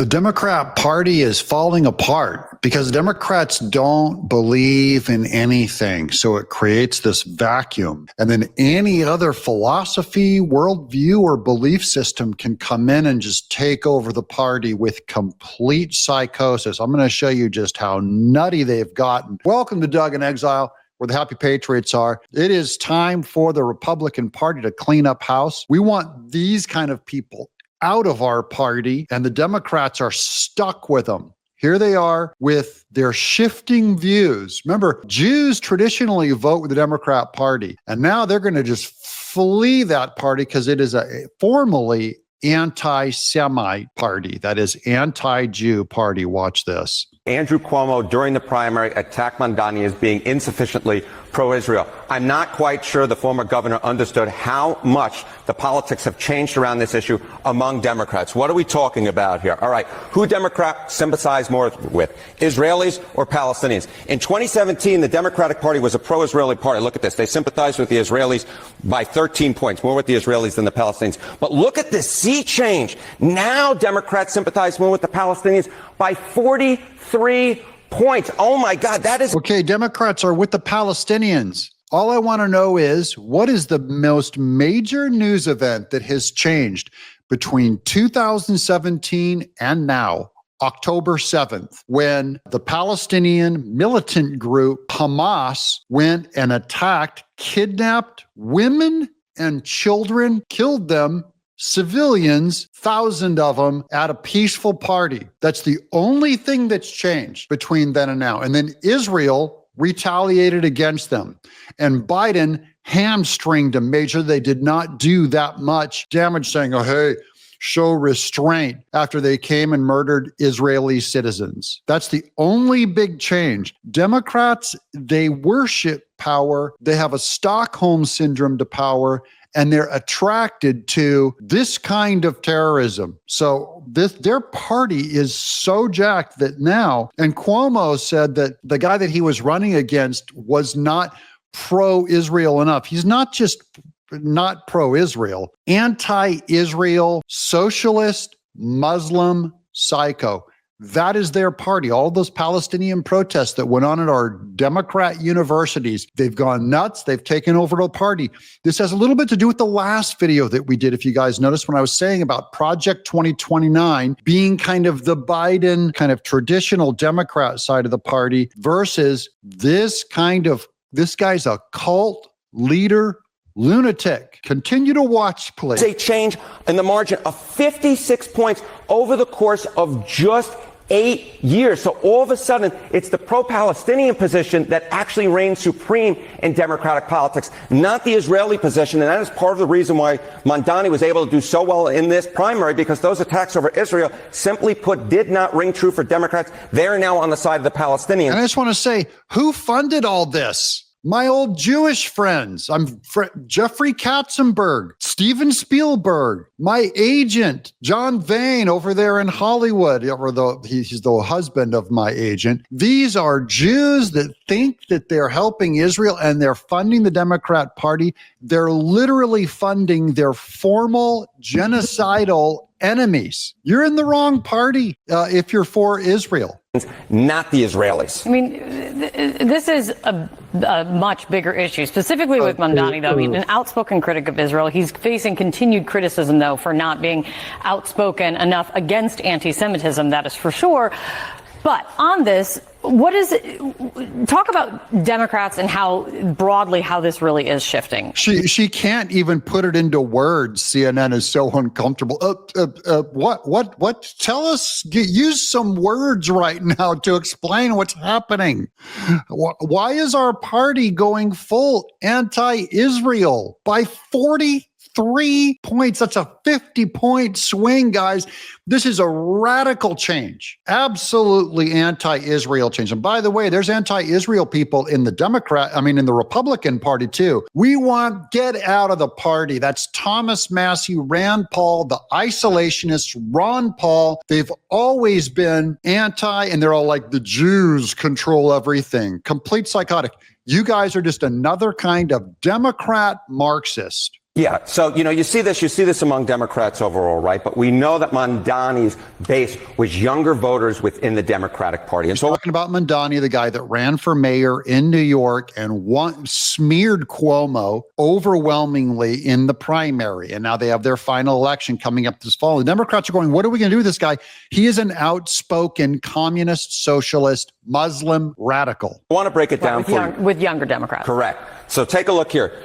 The Democrat Party is falling apart because Democrats don't believe in anything. So it creates this vacuum. And then any other philosophy, worldview, or belief system can come in and just take over the party with complete psychosis. I'm going to show you just how nutty they've gotten. Welcome to Doug in Exile, where the happy patriots are. It is time for the Republican Party to clean up house. We want these kind of people out of our party, and the Democrats are stuck with them. Here they are with their shifting views. Remember, Jews traditionally vote with the Democrat Party, and now they're going to just flee that party because it is a formally anti-Semite party. That is anti-Jew party. Watch this. Andrew Cuomo, during the primary, attacked Mamdani as being insufficiently pro-Israel. I'm not quite sure the former governor understood how much the politics have changed around this issue among Democrats. What are we talking about here? All right, who Democrats sympathize more with, Israelis or Palestinians? In 2017, the Democratic Party was a pro-Israeli party. Look at this. They sympathized with the Israelis by 13 points, more with the Israelis than the Palestinians. But look at this sea change. Now Democrats sympathize more with the Palestinians by 43 points. Oh, my God, that is... Okay, Democrats are with the Palestinians. All I want to know is, what is the most major news event that has changed between 2017 and now, October 7th, when the Palestinian militant group Hamas went and attacked, kidnapped women and children, killed them, civilians, thousands of them, at a peaceful party. That's the only thing that's changed between then and now. And then Israel retaliated against them. And Biden hamstringed them, made sure they did not do that much damage, saying, oh, hey, show restraint, after they came and murdered Israeli citizens. That's the only big change. Democrats, they worship power. They have a Stockholm syndrome to power, and they're attracted to this kind of terrorism. So their party is so jacked that now, and Cuomo said that the guy that he was running against was not pro-Israel enough. He's not just not pro-Israel, anti-Israel, socialist, Muslim, psycho. That is their party. All those Palestinian protests that went on at our Democrat universities, they've gone nuts. They've taken over the party. This has a little bit to do with the last video that we did, if you guys noticed, when I was saying about Project 2029 being kind of the Biden kind of traditional Democrat side of the party versus this guy's a cult leader, lunatic. Continue to watch, please. A change in the margin of 56 points over the course of just 8 years. So all of a sudden, it's the pro-Palestinian position that actually reigns supreme in Democratic politics, not the Israeli position. And that is part of the reason why Mamdani was able to do so well in this primary, because those attacks over Israel, simply put, did not ring true for Democrats. They're now on the side of the Palestinians. And I just want to say, who funded all this? My old Jewish friends. I'm Jeffrey Katzenberg, Steven Spielberg, my agent, John Vane over there in Hollywood, he's the husband of my agent. These are Jews that think that they're helping Israel and they're funding the Democrat Party. They're literally funding their formal genocidal enemies. You're in the wrong party if you're for Israel. Not the Israelis. I mean, this is a much bigger issue, specifically with Mamdani, though. I mean, an outspoken critic of Israel. He's facing continued criticism, though, for not being outspoken enough against anti-Semitism, that is for sure. But on this, talk about Democrats and how broadly how this really is shifting. She can't even put it into words. CNN is so uncomfortable. What? Tell us, use some words right now to explain what's happening. Why is our party going full anti-Israel by 43 points? That's a 50-point swing, guys. This is a radical change, absolutely anti-Israel change. And by the way, there's anti-Israel people in the Republican Party too. We want get out of the party. That's Thomas Massey, Rand Paul, the isolationists, Ron Paul. They've always been anti, and they're all like, the Jews control everything. Complete psychotic. You guys are just another kind of Democrat Marxist. Yeah. So, you see this among Democrats overall, right? But we know that Mondani's base was younger voters within the Democratic Party. And so talking about Mondani, the guy that ran for mayor in New York and smeared Cuomo overwhelmingly in the primary. And now they have their final election coming up this fall. The Democrats are going, what are we going to do with this guy? He is an outspoken communist, socialist, Muslim radical. I want to break it down with younger Democrats. Correct. So take a look here.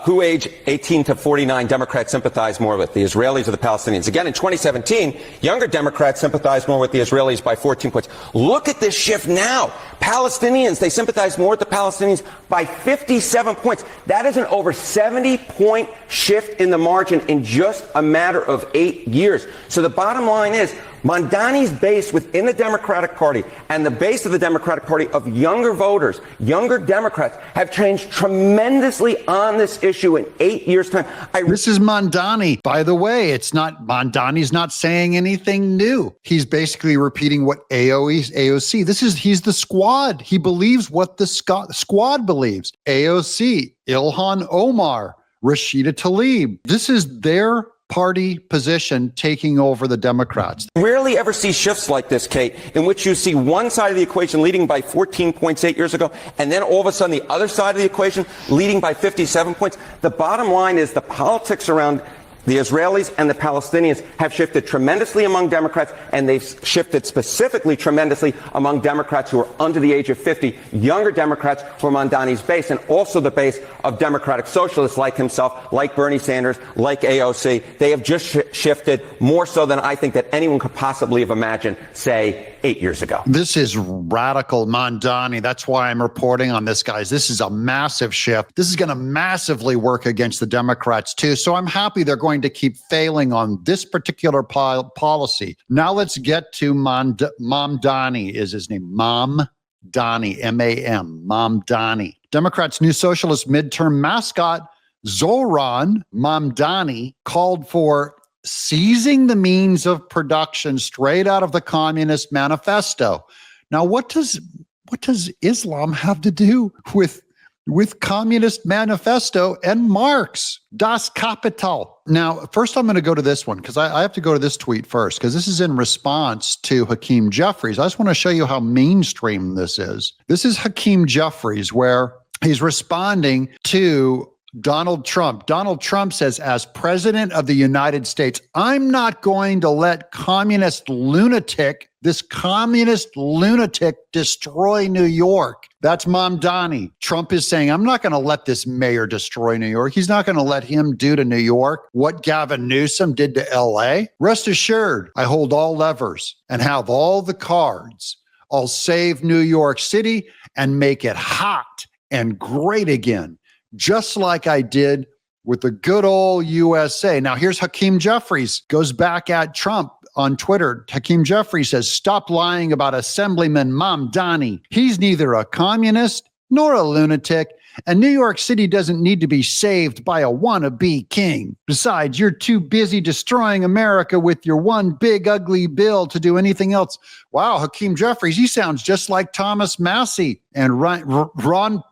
Who age 18 to 49 Democrats sympathize more with, the Israelis or the Palestinians? Again, in 2017, younger Democrats sympathize more with the Israelis by 14 points. Look at this shift now. Palestinians, they sympathize more with the Palestinians by 57 points. That is an over 70-point shift in the margin in just a matter of 8 years. So the bottom line is, Mondani's base within the Democratic Party and the base of the Democratic Party of younger voters, younger Democrats, have changed tremendously on this issue in 8 years' time. This is Mondani. By the way, Mondani's not saying anything new. He's basically repeating what AOC. He's the squad. He believes what the squad believes. AOC, Ilhan Omar, Rashida Tlaib. This is their party position taking over the Democrats. Rarely ever see shifts like this, Kate, in which you see one side of the equation leading by 14 points 8 years ago, and then all of a sudden the other side of the equation leading by 57 points. The bottom line is the politics around the Israelis and the Palestinians have shifted tremendously among Democrats, and they've shifted specifically tremendously among Democrats who are under the age of 50, younger Democrats who are Mondani's base, and also the base of Democratic socialists like himself, like Bernie Sanders, like AOC. They have just shifted more so than I think that anyone could possibly have imagined, say, 8 years ago. This is radical Mondani. That's why I'm reporting on this, guys. This is a massive shift. This is going to massively work against the Democrats, too. So I'm happy they're going to keep failing on this particular policy. Now let's get to Mamdani is his name. Mamdani, M-A-M, Mamdani. Democrats' new socialist midterm mascot, Zoran Mamdani, called for seizing the means of production straight out of the Communist Manifesto. Now, what does Islam have to do with Communist Manifesto and Marx? Das Kapital. Now, first I'm going to go to this one because I have to go to this tweet first because this is in response to Hakeem Jeffries. I just want to show you how mainstream this is. This is Hakeem Jeffries where he's responding to Donald Trump. Donald Trump says, as president of the United States, I'm not going to let this communist lunatic destroy New York. That's Mamdani. Trump is saying, I'm not going to let this mayor destroy New York. He's not going to let him do to New York what Gavin Newsom did to LA. Rest assured, I hold all levers and have all the cards. I'll save New York City and make it hot and great again, just like I did with the good old USA. Now, here's Hakeem Jeffries, goes back at Trump on Twitter. Hakeem Jeffries says, stop lying about Assemblyman Mamdani. He's neither a communist nor a lunatic, and New York City doesn't need to be saved by a wannabe king. Besides, you're too busy destroying America with your one big ugly bill to do anything else. Wow, Hakeem Jeffries, he sounds just like Thomas Massey and Rand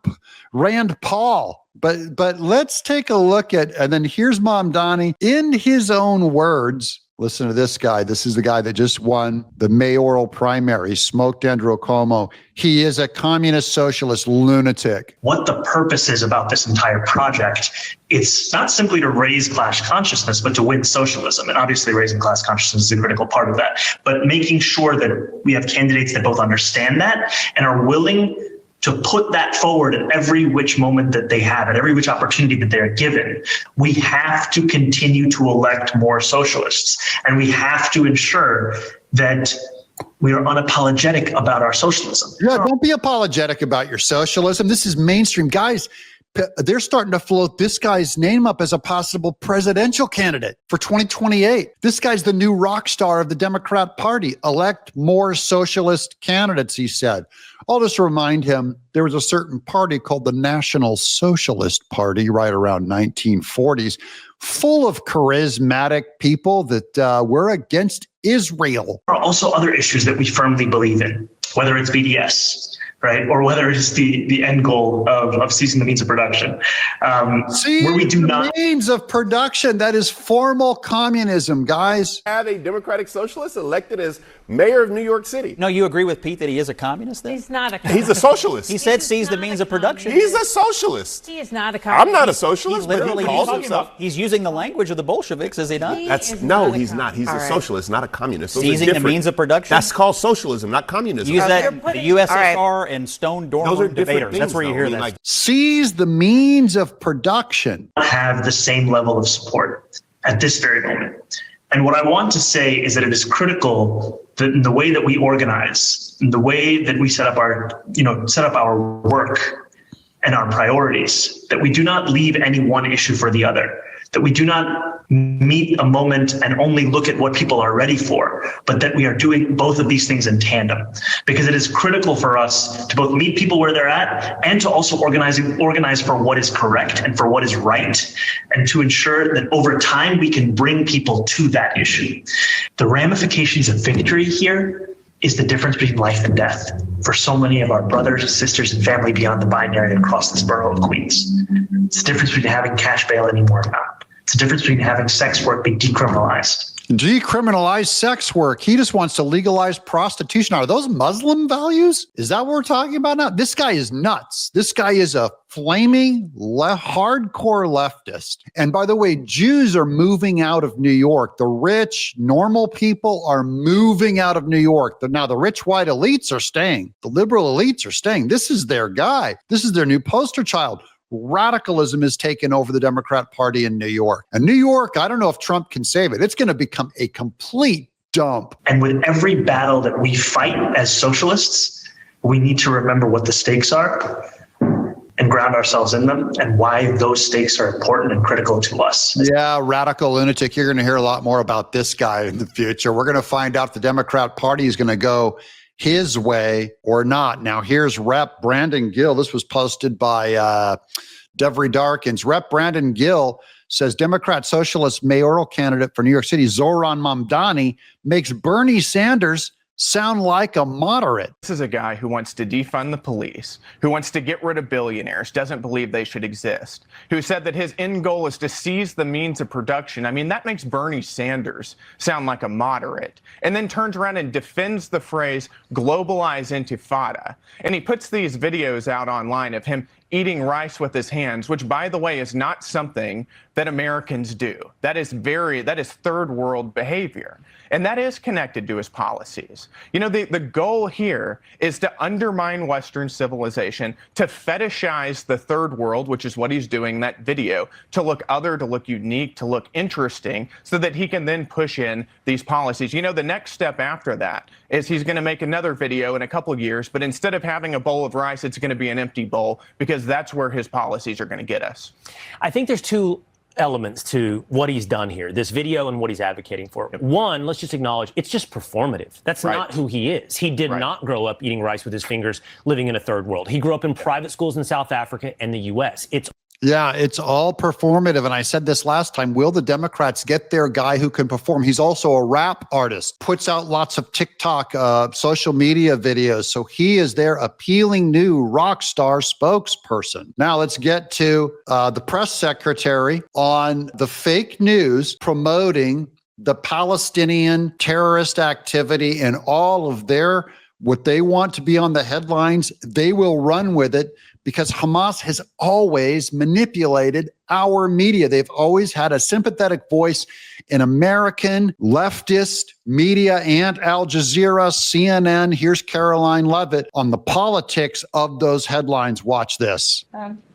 Paul. But let's take a look at, and then here's Mamdani in his own words. Listen to this guy. This is the guy that just won the mayoral primary, smoked Andrew Cuomo. He is a communist socialist lunatic. What the purpose is about this entire project, it's not simply to raise class consciousness, but to win socialism. And obviously raising class consciousness is a critical part of that. But making sure that we have candidates that both understand that and are willing to put that forward at every which moment that they have, at every which opportunity that they're given. We have to continue to elect more socialists, and we have to ensure that we are unapologetic about our socialism. Yeah, don't be apologetic about your socialism. This is mainstream. Guys, they're starting to float this guy's name up as a possible presidential candidate for 2028. This guy's the new rock star of the Democrat Party. Elect more socialist candidates, he said. I'll just remind him there was a certain party called the National Socialist Party right around 1940s, full of charismatic people that were against Israel. There are also other issues that we firmly believe in, whether it's BDS, right? Or whether it's the end goal of seizing the means of production. Where we do not means of production, that is formal communism, guys. Have a Democratic Socialist elected as mayor of New York City. No, you agree with Pete that he is a communist then? He's not a communist. He's a socialist. He said seize the means of production. He's a socialist. He is not a communist. I'm not a socialist, but he calls himself. He's using the language of the Bolsheviks, is he not? No, he's not. He's a socialist, not a communist. Those Seizing the means of production? That's called socialism, not communism. Use that the USSR and Stone Dormer debaters. Things, that's where you hear that. like, Seize the means of production. have the same level of support at this very moment. And what I want to say is that it is critical that in the way that we organize, in the way that we set up our work and our priorities, that we do not leave any one issue for the other, that we do not meet a moment and only look at what people are ready for, but that we are doing both of these things in tandem, because it is critical for us to both meet people where they're at and to also organize for what is correct and for what is right, and to ensure that over time we can bring people to that issue. The ramifications of victory here is the difference between life and death for so many of our brothers, sisters, and family beyond the binary across this borough of Queens. It's the difference between having cash bail anymore or not. It's the difference between having sex work be decriminalized. Decriminalize sex work. He just wants to legalize prostitution. Are those Muslim values? Is that what we're talking about now? This guy is nuts. This guy is a flaming hardcore leftist. And by the way, Jews are moving out of New York. The rich, normal people are moving out of New York. Now the rich white elites are staying. The liberal elites are staying. This is their guy. This is their new poster child. Radicalism has taken over the Democrat Party in New York. And New York, I don't know if Trump can save it. It's going to become a complete dump. And with every battle that we fight as socialists, we need to remember what the stakes are and ground ourselves in them and why those stakes are important and critical to us. Yeah, radical lunatic. You're going to hear a lot more about this guy in the future. We're going to find out the Democrat Party is going to go his way or not. Now, here's Rep. Brandon Gil. This was posted by Devry Darkins. Rep. Brandon Gil says Democrat Socialist mayoral candidate for New York City, Zohran Mamdani, makes Bernie Sanders sound like a moderate. This is a guy who wants to defund the police, who wants to get rid of billionaires, doesn't believe they should exist, who said that his end goal is to seize the means of production. I mean, that makes Bernie Sanders sound like a moderate, and then turns around and defends the phrase globalize intifada. And he puts these videos out online of him eating rice with his hands, which, by the way, is not something that Americans do. That is third world behavior. And that is connected to his policies. You know, the goal here is to undermine Western civilization, to fetishize the third world, which is what he's doing in that video, to look other, to look unique, to look interesting, so that he can then push in these policies. You know, the next step after that is he's going to make another video in a couple of years, but instead of having a bowl of rice, it's going to be an empty bowl, because that's where his policies are going to get us. I think there's two elements to what he's done here, this video and what he's advocating for. Yep. One, let's just acknowledge it's just performative. That's not who he is. He did not grow up eating rice with his fingers, living in a third world. He grew up in private schools in South Africa and the U.S. It's all performative. And I said this last time, will the Democrats get their guy who can perform? He's also a rap artist, puts out lots of TikTok, social media videos. So he is their appealing new rock star spokesperson. Now let's get to the press secretary on the fake news promoting the Palestinian terrorist activity and all of what they want to be on the headlines. They will run with it, because Hamas has always manipulated our media. They've always had a sympathetic voice in American leftist media and Al Jazeera, CNN. Here's Caroline Levitt on the politics of those headlines. Watch this.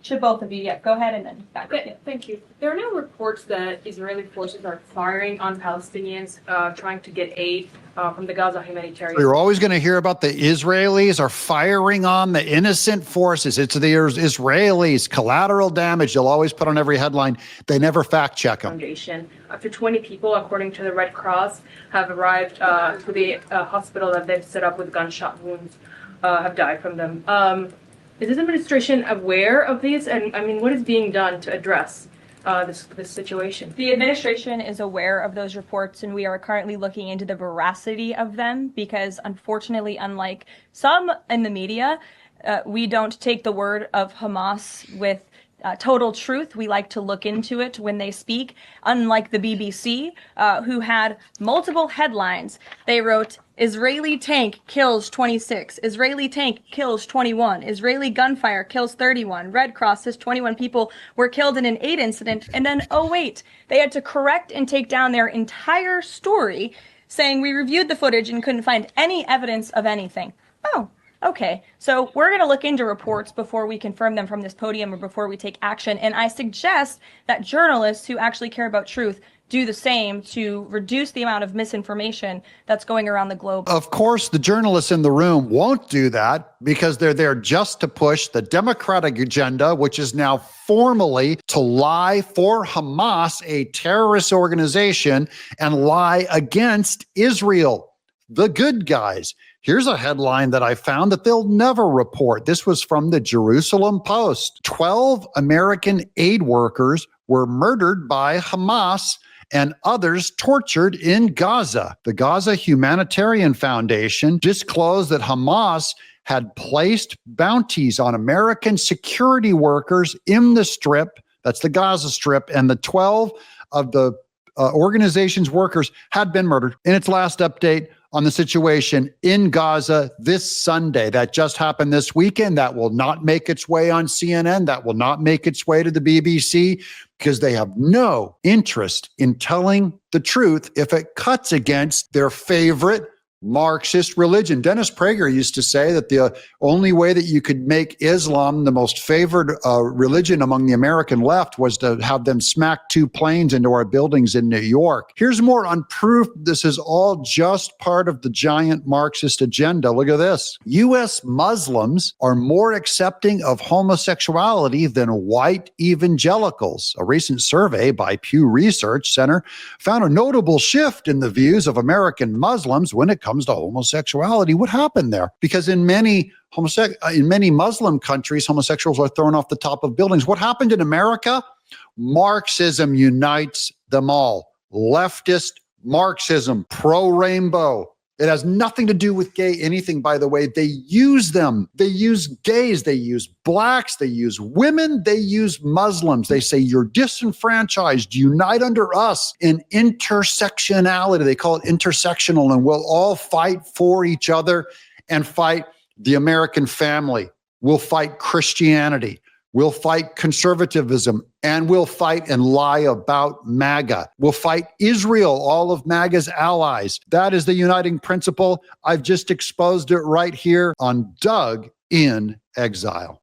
Should both of you, go ahead and then back up. Thank you. There are now reports that Israeli forces are firing on Palestinians trying to get aid from the Gaza humanitarian. You're always going to hear about the Israelis are firing on the innocent forces. It's the Israelis, collateral damage. They'll always put on every headline. They never fact check them. Foundation. Up to 20 people, according to the Red Cross, have arrived to the hospital that they've set up with gunshot wounds, have died from them. Is this administration aware of these? And I mean, what is being done to address this situation? The administration is aware of those reports, and we are currently looking into the veracity of them, because unfortunately, unlike some in the media, We don't take the word of Hamas with total truth. We like to look into it when they speak. Unlike the BBC, who had multiple headlines, they wrote, Israeli tank kills 26, Israeli tank kills 21, Israeli gunfire kills 31, Red Cross says 21 people were killed in an aid incident, and then, oh wait, they had to correct and take down their entire story, saying we reviewed the footage and couldn't find any evidence of anything. Oh, okay, so we're going to look into reports before we confirm them from this podium or before we take action. And I suggest that journalists who actually care about truth do the same to reduce the amount of misinformation that's going around the globe. Of course, the journalists in the room won't do that because they're there just to push the Democratic agenda, which is now formally to lie for Hamas, a terrorist organization, and lie against Israel, the good guys. Here's a headline that I found that they'll never report. This was from the Jerusalem Post. 12 American aid workers were murdered by Hamas and others tortured in Gaza. The Gaza Humanitarian Foundation disclosed that Hamas had placed bounties on American security workers in the Strip, that's the Gaza Strip, and the 12 of the organization's workers had been murdered. In its last update on the situation in Gaza this Sunday, that just happened this weekend, that will not make its way on CNN, that will not make its way to the BBC, because they have no interest in telling the truth if it cuts against their favorite Marxist religion. Dennis Prager used to say that the only way that you could make Islam the most favored religion among the American left was to have them smack 2 planes into our buildings in New York. Here's more on proof this is all just part of the giant Marxist agenda. Look at this. U.S. Muslims are more accepting of homosexuality than white evangelicals. A recent survey by Pew Research Center found a notable shift in the views of American Muslims when it comes to homosexuality. What happened there? Because in many Muslim countries, homosexuals are thrown off the top of buildings. What happened in America? Marxism unites them all. Leftist Marxism, pro-rainbow. It has nothing to do with gay anything, by the way. They use them. They use gays. They use blacks. They use women. They use Muslims. They say, you're disenfranchised. Unite under us in intersectionality. They call it intersectional, and we'll all fight for each other and fight the American family. We'll fight Christianity. We'll fight conservatism, and we'll fight and lie about MAGA. We'll fight Israel, all of MAGA's allies. That is the uniting principle. I've just exposed it right here on Doug in Exile.